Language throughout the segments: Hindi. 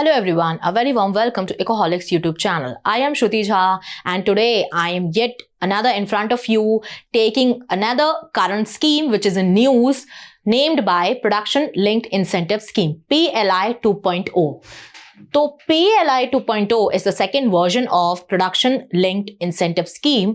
Hello everyone, a very warm welcome to Ecoholics YouTube channel. I am Shruti Jha and today I am yet another in front of you taking another current scheme which is in news named by Production Linked Incentive Scheme, PLI 2.0. तो PLI 2.0 is the second version of Production Linked Incentive Scheme.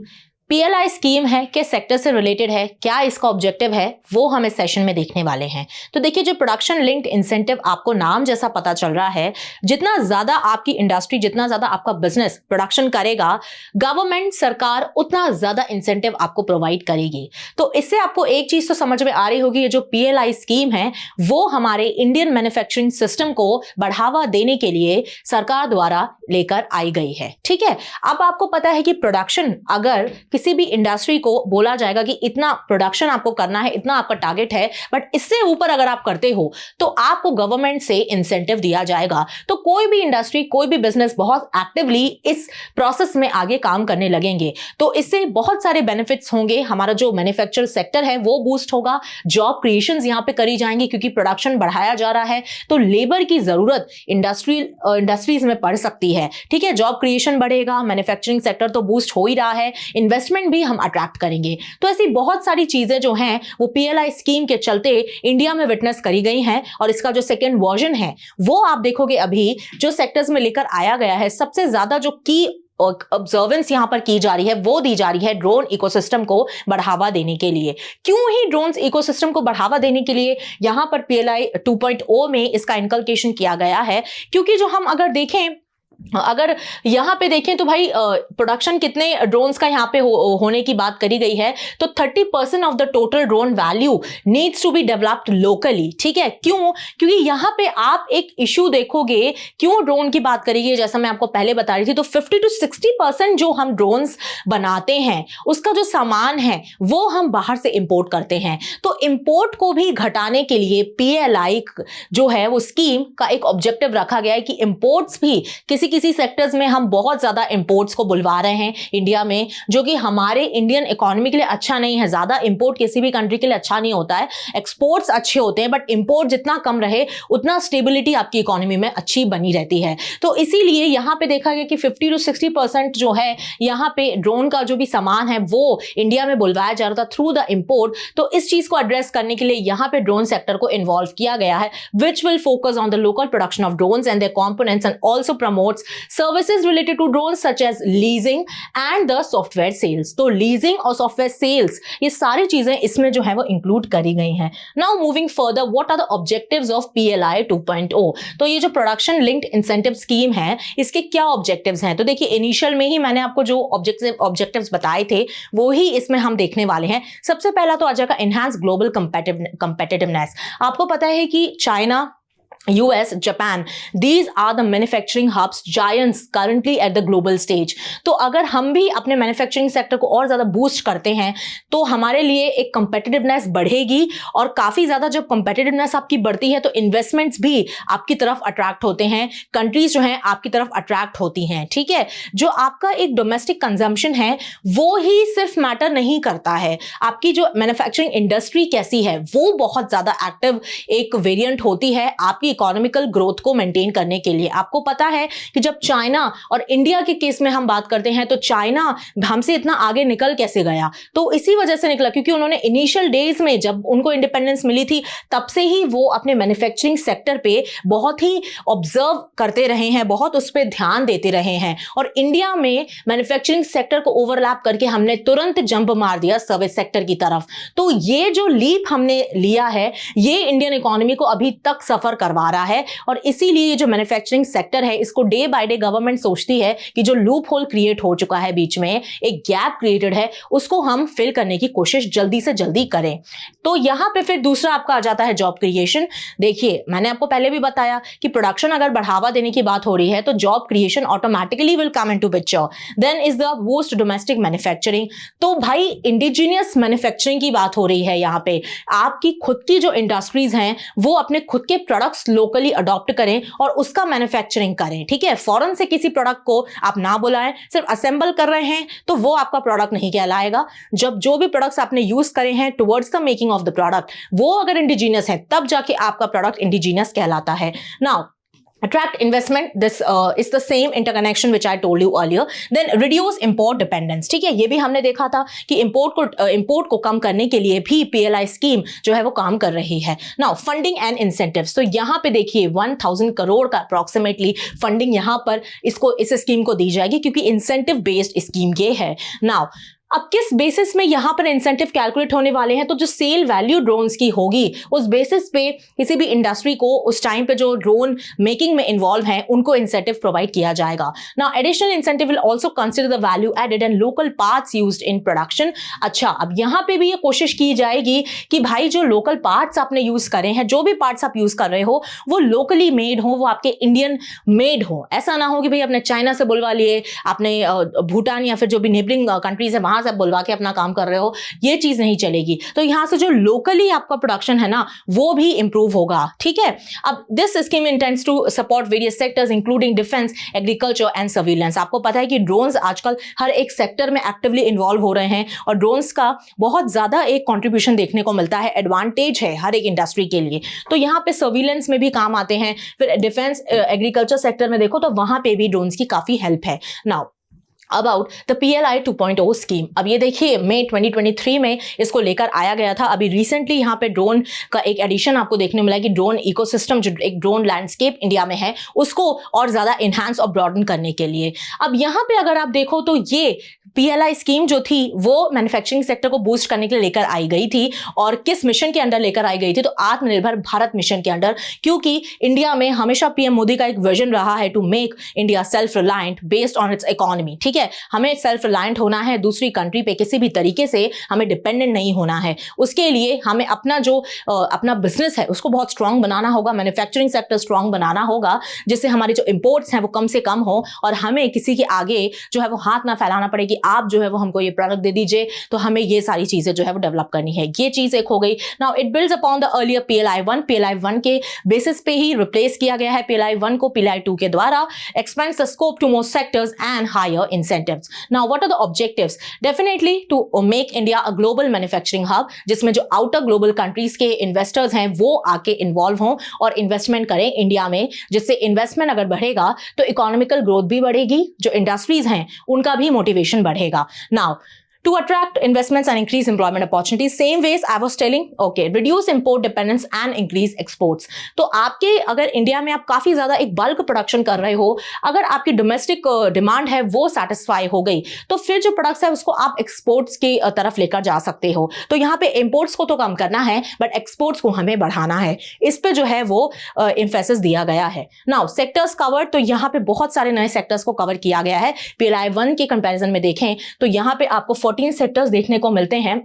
PLI scheme है, किस सेक्टर से रिलेटेड है, क्या इसका ऑब्जेक्टिव है, वो हम इस सेशन में देखने वाले हैं। तो देखिए, जो प्रोडक्शन लिंक्ड इंसेंटिव, आपको नाम जैसा पता चल रहा है, जितना ज्यादा आपकी इंडस्ट्री, जितना ज्यादा आपका बिजनेस प्रोडक्शन करेगा, गवर्नमेंट सरकार उतना ज्यादा इंसेंटिव आपको प्रोवाइड करेगी। तो इससे आपको एक चीज तो समझ में आ रही होगी, ये जो PLI स्कीम है वो हमारे इंडियन मैन्युफैक्चरिंग सिस्टम को बढ़ावा देने के लिए सरकार द्वारा लेकर आई गई है। ठीक है, अब आपको पता है कि प्रोडक्शन, अगर किसी भी इंडस्ट्री को बोला जाएगा कि इतना प्रोडक्शन आपको करना है, इतना आपका टारगेट है, बट इससे ऊपर अगर आप करते हो तो आपको गवर्नमेंट से इंसेंटिव दिया जाएगा। तो कोई भी इंडस्ट्री, कोई भी बिजनेस बहुत एक्टिवली इस प्रोसेस में आगे काम करने लगेंगे। तो इससे बहुत सारे बेनिफिट्स होंगे। हमारा जो मैन्युफैक्चर सेक्टर है वो बूस्ट होगा, जॉब क्रिएशंस यहां पे करी जाएंगी क्योंकि प्रोडक्शन बढ़ाया जा रहा है। तो लेबर की जरूरत इंडस्ट्रीज में पड़ सकती है। ठीक है, जॉब क्रिएशन बढ़ेगा, मैन्युफैक्चरिंग सेक्टर तो बूस्ट हो ही रहा है, इन्वेस्टमेंट भी हम अट्रैक्ट करेंगे। तो ऐसी बहुत सारी चीजें जो हैं वो PLI स्कीम के चलते इंडिया में विटनेस करी गई हैं। और इसका जो सेकेंड वर्जन है वो आप देखोगे अभी जो सेक्टर्स में लेकर आया गया है, सबसे ज्यादा जो की ऑब्जर्वेंस यहां पर की जा रही है वो दी जा रही है ड्रोन इकोसिस्टम को बढ़ावा देने के लिए। क्यों ही ड्रोन इकोसिस्टम को बढ़ावा देने के लिए यहां पर PLI 2.0 में इसका इनकलकेशन किया गया है? क्योंकि जो हम अगर देखें, अगर यहां पे देखें तो भाई प्रोडक्शन कितने ड्रोन्स का यहां पे होने की बात करी गई है, तो 30% of the total drone value needs to be developed locally. ठीक है, क्यों? क्योंकि यहां पे आप एक इशू देखोगे, क्यों ड्रोन की बात करी गई, जैसा मैं आपको पहले बता रही थी, तो 50 to 60% जो हम ड्रोन्स बनाते हैं उसका जो सामान है वो हम बाहर से इंपोर्ट करते हैं। तो इंपोर्ट को भी घटाने के लिए PLI जो है वो स्कीम का एक ऑब्जेक्टिव रखा गया है कि इंपोर्ट्स भी किसी सेक्टर्स में हम बहुत ज्यादा इंपोर्ट्स को बुलवा रहे हैं इंडिया में, जो कि हमारे इंडियन इकोनॉमी के लिए अच्छा नहीं है। ज्यादा इंपोर्ट किसी भी कंट्री के लिए अच्छा नहीं होता है। एक्सपोर्ट्स अच्छे होते हैं, बट इंपोर्ट जितना कम रहे उतना स्टेबिलिटी आपकी इकोनॉमी में अच्छी बनी रहती है। तो इसीलिए यहां पे देखा गया कि 50 to 60% जो है यहां पे ड्रोन का जो भी सामान है वो इंडिया में बुलवाया जा रहा था थ्रू द इंपोर्ट। तो इस चीज को एड्रेस करने के लिए यहां पे ड्रोन सेक्टर को इन्वॉल्व किया गया है, which will focus on the local production of drones and there components and also promote services related to drones such as leasing and the software sales। तो leasing और software sales ये सारी चीजें इसमें जो है वो इंक्लूड करी गई हैं। Now moving further, what are the objectives of PLI 2.0? तो ये जो प्रोडक्शन लिंक्ड इंसेंटिव स्कीम है इसके क्या ऑब्जेक्टिव्स हैं? तो देखिए, इनिशियल में ही मैंने आपको जो ऑब्जेक्टिव्स बताए थे वो ही इसमें हम देखने वाले हैं। सबसे पहला तो आ जाएगा एनहांस ग्लोबल कंपेटिटिवनेस। आपको पता है कि China, US, Japan, these are the manufacturing hubs, giants currently at the global stage। तो अगर हम भी अपने मैन्युफैक्चरिंग सेक्टर को और ज्यादा बूस्ट करते हैं तो हमारे लिए एक कंपेटिटिवनेस बढ़ेगी, और काफी ज्यादा जब कंपेटिटिवनेस आपकी बढ़ती है तो इन्वेस्टमेंट्स भी आपकी तरफ अट्रैक्ट होते हैं, कंट्रीज जो हैं आपकी तरफ अट्रैक्ट होती हैं। ठीक है, जो आपका एक डोमेस्टिक कंजम्पशन है वो ही सिर्फ मैटर नहीं करता है, आपकी जो मैन्युफैक्चरिंग इंडस्ट्री कैसी है वो बहुत ज्यादा एक्टिव एक वेरिएंट होती है आपकी इकोनॉमिकल ग्रोथ को मेंटेन करने के लिए। आपको पता है कि जब चाइना और इंडिया के केस में हम बात करते हैं तो चाइना हमसे इतना आगे निकल कैसे गया? तो इसी वजह से निकला क्योंकि उन्होंने इनिशियल डेज में जब उनको इंडिपेंडेंस मिली थी तब से ही वो अपने मैन्युफैक्चरिंग सेक्टर पे बहुत ही ऑब्जर्व करते रहे हैं, बहुत उस पर ध्यान देते रहे हैं, और इंडिया में मैन्युफैक्चरिंग सेक्टर को ओवरलैप करके हमने तुरंत जंप मार दिया सर्विस सेक्टर की तरफ। तो ये जो लीप हमने लिया है ये इंडियन इकोनॉमी को अभी तक सफर करवा रहा है, और इसीलिए जो मैन्युफैक्चरिंग सेक्टर है इसको डे बाय डे गवर्नमेंट सोचती है कि जो लूप होल क्रिएट हो चुका है, बीच में एक गैप क्रिएटेड है, उसको हम फिल करने की कोशिश जल्दी से जल्दी करें। तो यहां पे फिर दूसरा आपका आ जाता है जॉब क्रिएशन। देखिए, मैंने आपको पहले भी बताया कि प्रोडक्शन अगर बढ़ावा देने की बात हो रही है तो job creation automatically will come into picture. Then is the boost domestic manufacturing. तो भाई इंडिजिनियस मैन्युफैक्चरिंग की बात हो रही है यहां पे, आपकी खुद की जो इंडस्ट्रीज हैं वो अपने खुद के प्रोडक्ट्स लोकली अडॉप्ट करें और उसका मैन्युफैक्चरिंग करें। ठीक है, फॉरेन से किसी प्रोडक्ट को आप ना बुलाएं, सिर्फ असेंबल कर रहे हैं तो वो आपका प्रोडक्ट नहीं कहलाएगा। जब जो भी प्रोडक्ट्स आपने यूज करे हैं towards the making of the product वो अगर इंडिजिनियस है तब जाके आपका प्रोडक्ट इंडिजिनियस कहलाता है। Now attract investment. This is the same interconnection which I told you earlier. Then reduce import dependence. ठीक है, ये भी हमने देखा था कि import को कम करने के लिए भी PLI स्कीम जो है वो काम कर रही है. Now funding and incentives. तो यहाँ पे देखिए 1000 करोड़ का अप्रोक्सीमेटली फंडिंग यहाँ पर इस स्कीम को दी जाएगी क्योंकि इंसेंटिव बेस्ड स्कीम ये है. Now अब किस बेसिस में यहां पर इंसेंटिव कैलकुलेट होने वाले हैं, तो जो सेल वैल्यू ड्रोन्स की होगी उस बेसिस पे किसी भी इंडस्ट्री को उस टाइम पे जो ड्रोन मेकिंग में इन्वॉल्व हैं उनको इंसेंटिव प्रोवाइड किया जाएगा. Now additional incentive will also consider the value added and local parts used in production. अच्छा, अब यहां पे भी ये कोशिश की जाएगी कि भाई जो लोकल पार्ट्स आपने यूज करे हैं, जो भी पार्ट्स आप यूज कर रहे हो वो लोकली मेड हो, वो आपके इंडियन मेड हो. ऐसा ना हो कि भाई आपने चाइना से बुलवा लिए, आपने भूटान या फिर जो भी नेबरिंग कंट्रीज है वहां से बुलवा के अपना काम कर रहे हो, ये चीज नहीं चलेगी. तो यहां से जो लोकली आपका प्रोडक्शन है ना वो भी इंप्रूव होगा. ठीक है, अब this scheme intends to support various sectors including defence, agriculture and surveillance. आपको पता है कि ड्रोन्स आजकल हर एक सेक्टर में एक्टिवली इन्वॉल्व हो रहे हैं और ड्रोन्स का बहुत ज्यादा एक कॉन्ट्रीब्यूशन देखने को मिलता है, एडवांटेज है हर एक इंडस्ट्री के लिए. तो यहाँ पे सर्विलेंस में भी काम आते हैं. फिर डिफेंस एग्रीकल्चर सेक्टर में देखो तो वहां पे भी ड्रोन्स की काफी हेल्प है. Now about the PLI 2.0 scheme. अब ये देखिए मई 2023 में इसको लेकर आया गया था. अभी रिसेंटली यहाँ पे ड्रोन का एक एडिशन आपको देखने मिला कि ड्रोन इकोसिस्टम जो एक ड्रोन लैंडस्केप इंडिया में है उसको और ज्यादा इनहांस और ब्रॉडन करने के लिए. अब यहाँ पे अगर आप देखो तो ये PLI स्कीम जो थी वो मैन्युफैक्चरिंग सेक्टर को बूस्ट करने के लिए लेकर आई गई थी. और किस मिशन के अंडर लेकर आई गई थी, तो आत्मनिर्भर भारत मिशन के अंडर. क्योंकि इंडिया में हमेशा PM मोदी का एक विजन रहा है to make India self reliant based on its economy. ठीक है, हमें सेल्फ रिलायंट होना है, दूसरी कंट्री पे किसी भी तरीके से हमें डिपेंडेंट नहीं होना है. उसके लिए हमें अपना जो अपना बिजनेस है उसको बहुत स्ट्रांग बनाना होगा, मैन्युफैक्चरिंग सेक्टर स्ट्रांग बनाना होगा जिससे हमारे जो इंपोर्ट्स हैं वो कम से कम हो और हमें किसी के आगे जो है वो हाथ ना फैलाना पड़े कि आप जो है वो हमको ये प्रोडक्ट दे दीजिए. तो हमें ये सारी चीजें जो है वो डेवलप करनी है. ये चीज एक हो गई. Now it builds upon the earlier PLI 1. PLI 1 के बेसिस पे ही रिप्लेस किया गया है PLI 1 को PLI 2 के द्वारा. Expands the scope to more sectors and higher incentives. Now what are the objectives? Definitely to make India a global manufacturing hub, जिसमें जो आउटर ग्लोबल कंट्रीज के इन्वेस्टर्स हैं वो आके इन्वॉल्व हों और इन्वेस्टमेंट करें इंडिया में. जिससे इन्वेस्टमेंट अगर बढ़ेगा तो इकोनॉमिकल ग्रोथ भी बढ़ेगी, जो इंडस्ट्रीज हैं उनका भी मोटिवेशन बढ़ेगा. Now, to attract investments and increase employment opportunities, same ways I was telling, okay, reduce import dependence and increase exports. तो आपके अगर इंडिया में आप काफी ज्यादा एक बल्क प्रोडक्शन कर रहे हो, अगर आपकी डोमेस्टिक डिमांड है वो सेटिस्फाई हो गई तो फिर जो प्रोडक्ट्स है उसको आप एक्सपोर्ट्स की तरफ लेकर जा सकते हो. तो यहाँ पे इंपोर्ट्स को तो कम करना है बट एक्सपोर्ट्स को हमें बढ़ाना है. इस पे जो है वो एम्फेसिस दिया गया है. नाउ सेक्टर्स कवर, तो यहाँ पे बहुत सारे नए सेक्टर्स को कवर किया गया है. PLI 1 के कंपैरिजन में देखें तो यहाँ पे आपको 14 सेक्टर्स देखने को मिलते हैं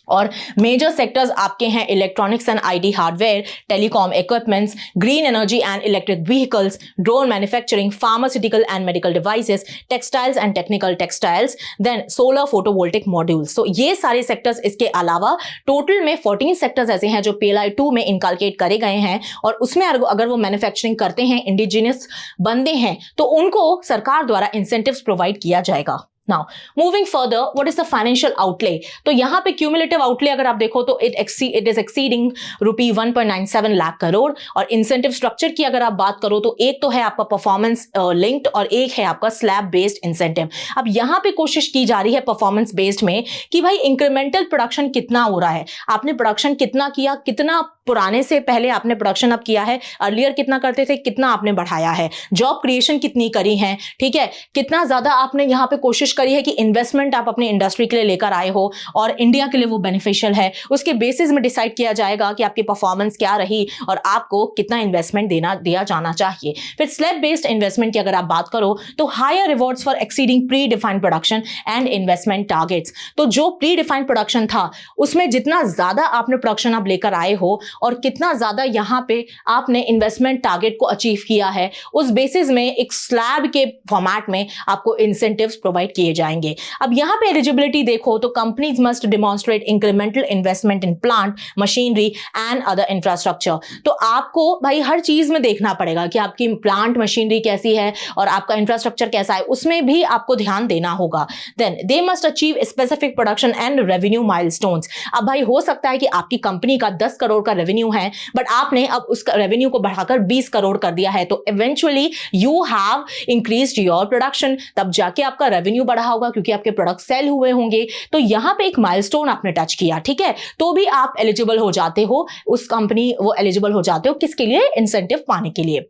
और मेजर सेक्टर्स आपके हैं electronics and IT hardware, telecom equipments, green energy and electric vehicles, drone manufacturing, pharmaceutical and medical devices, textiles and technical textiles, then solar photovoltaic modules. तो ये सारे सेक्टर्स इसके अलावा टोटल में 14 सेक्टर्स ऐसे हैं जो PLI 2 में इनकलकेट करे गए हैं और उसमें अगर वो मैन्युफैक्चरिंग करते हैं, इंडिजिनियस बंदे हैं, तो उनको सरकार द्वारा इंसेंटिव्स प्रोवाइड किया जाएगा. Now, moving further, what is the financial outlay? तो यहाँ पे cumulative outlay अगर आप देखो तो it is exceeding rupee 1.97 lakh crore. और incentive structure की अगर आप बात करो तो एक तो है आपका performance linked और एक है आपका slab based incentive. अब यहाँ पे कोशिश की जा रही है performance based में कि भाई incremental production कितना हो रहा है, आपने production कितना किया, कितना पुराने से पहले आपने प्रोडक्शन अब किया है, अर्लियर कितना करते थे, कितना आपने बढ़ाया है, जॉब क्रिएशन कितनी करी है. ठीक है, कितना ज्यादा आपने यहाँ पे कोशिश करी है कि इन्वेस्टमेंट आप अपने इंडस्ट्री के लिए लेकर आए हो और इंडिया के लिए वो बेनिफिशियल है. उसके बेसिस में डिसाइड किया जाएगा कि आपकी परफॉर्मेंस क्या रही और आपको कितना इन्वेस्टमेंट दिया जाना चाहिए. फिर स्लैब बेस्ड इन्वेस्टमेंट की अगर आप बात करो तो higher rewards for exceeding pre defined production and investment targets. तो जो प्री डिफाइंड प्रोडक्शन था उसमें जितना ज्यादा आपने प्रोडक्शन आप लेकर आए हो और कितना ज्यादा यहाँ पे आपने इन्वेस्टमेंट टारगेट को अचीव किया है, उस बेसिस में एक स्लैब के फॉर्मेट में आपको इंसेंटिव्स प्रोवाइड किए किए जाएंगे। अब यहाँ पे एलिजिबिलिटी देखो तो companies must demonstrate incremental investment in plant, machinery and other infrastructure. तो आपको भाई हर चीज में देखना पड़ेगा कि आपकी प्लांट मशीनरी कैसी है और आपका इंफ्रास्ट्रक्चर कैसा है, उसमें भी आपको ध्यान देना होगा। Then they must achieve specific production and revenue milestones. अब भाई हो सकता है कि आपकी कंपनी का 10 करोड़ का रेवेन्यू है बट आपने अब उसका रेवेन्यू को बढ़ाकर 20 करोड़ कर दिया है, तो eventually you have increased your production, तब जाके आपका रेवेन्यू बढ़ा होगा क्योंकि आपके प्रोडक्ट सेल हुए होंगे। तो यहां पे एक माइलस्टोन आपने टच किया, ठीक है, तो भी आप एलिजिबल हो जाते हो, उस कंपनी वो एलिजिबल हो जाते हो किसके लिए, इंसेंटिव पाने के लिए।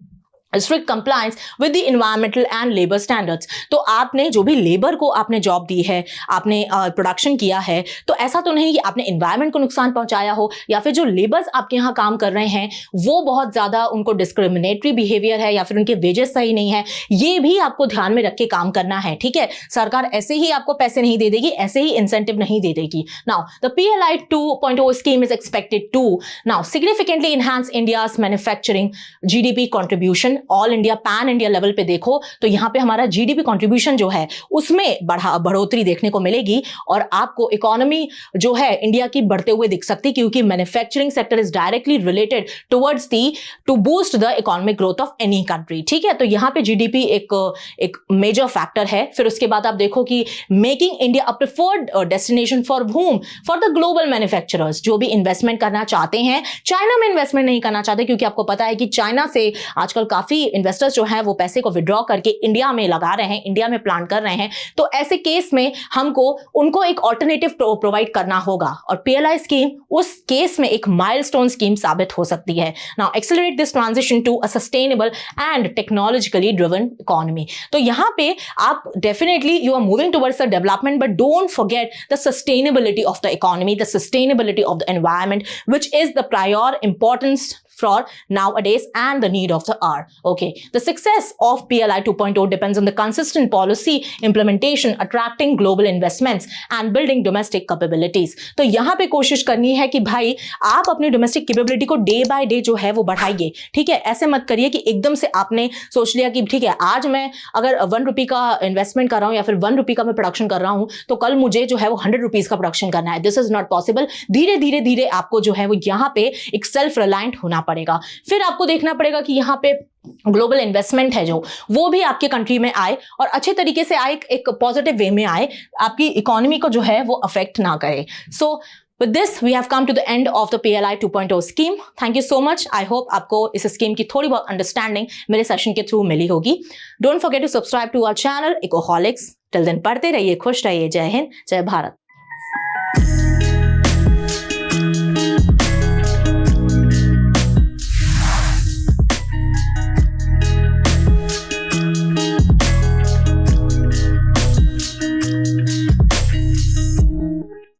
Strict compliance with the environmental and labour standards. तो आपने जो भी लेबर को आपने जॉब दी है, आपने प्रोडक्शन किया है, तो ऐसा तो नहीं कि आपने इन्वायरमेंट को नुकसान पहुंचाया हो या फिर जो लेबर्स आपके यहाँ काम कर रहे हैं वो बहुत ज्यादा उनको डिस्क्रिमिनेटरी बिहेवियर है या फिर उनके वेजेस सही नहीं है, ये भी आपको ध्यान में रख के काम करना है, ठीक है। सरकार ऐसे ही आपको पैसे नहीं दे देगी, ऐसे ही इंसेंटिव नहीं दे देगी। Now the PLI 2.0 scheme is expected to now significantly enhance India's manufacturing GDP contribution. All India pan India level पे देखो तो यहाँ पे हमारा GDP कंट्रीब्यूशन जो है उसमें बढ़ोतरी देखने को मिलेगी और आपको इकोनॉमी जो है इंडिया की बढ़ते हुए दिख सकती है क्योंकि manufacturing sector is directly related towards the to boost the economic growth of any country, ठीक है। तो यहाँ पे GDP एक मेजर फैक्टर है। फिर उसके बाद आप देखो कि making India a preferred destination for whom, for the global manufacturers, जो भी इन्वेस्टमेंट करना चाहते हैं, चाइना में इन्वेस्टमेंट नहीं करना चाहते क्योंकि आपको पता है कि चाइना से आजकल काफी इन्वेस्टर्स जो हैं वो पैसे को विड्रॉ करके इंडिया में लगा रहे हैं, इंडिया में प्लान कर रहे हैं। तो ऐसे केस में हमको उनको एक ऑल्टरनेटिव प्रोवाइड करना होगा और PLI स्कीम उस केस में एक माइलस्टोन स्कीम साबित हो सकती है। Now accelerate this transition to a sustainable and technologically driven economy. तो यहां पे आप definitely you are moving towards the development but don't forget the sustainability of the economy, the sustainability of the environment which is the prior importance for nowadays and the need of the hour. Okay, the success of PLI 2.0 depends on the consistent policy implementation, attracting global investments and building domestic capabilities. तो यहाँ पे कोशिश करनी है कि भाई आप अपनी डोमेस्टिक कैपेबिलिटी को डे बाय डे जो है वो बढ़ाइए, ठीक है। ऐसे मत करिए कि एकदम से आपने सोच लिया कि ठीक है आज मैं अगर 1 रुपये का इन्वेस्टमेंट कर रहा हूँ या फिर 1 रुपये का मैं प्रोडक्शन कर रहा हूँ तो कल मुझे जो है वो 100 रुपीज का प्रोडक्शन करना है। This is not possible. धीरे धीरे धीरे आपको जो है वो यहाँ पे एक सेल्फ रिलायंट होना पड़ेगा। फिर आपको देखना पड़ेगा कि यहाँ पे ग्लोबल इन्वेस्टमेंट है जो वो भी आपके कंट्री में आए और अच्छे तरीके से आए, एक पॉजिटिव वे में आए, आपकी इकोनॉमी को जो है वो अफेक्ट ना करे। सो with this we have come to the end of the PLI 2.0 scheme. Thank you so much. I hope आपको इस स्कीम की थोड़ी बहुत अंडरस्टैंडिंग मेरे सेशन के थ्रू मिली होगी। Don't forget to subscribe to our channel Ecoholics. Till then पढ़ते रहिए, खुश रहिए। जय हिंद, जय भारत।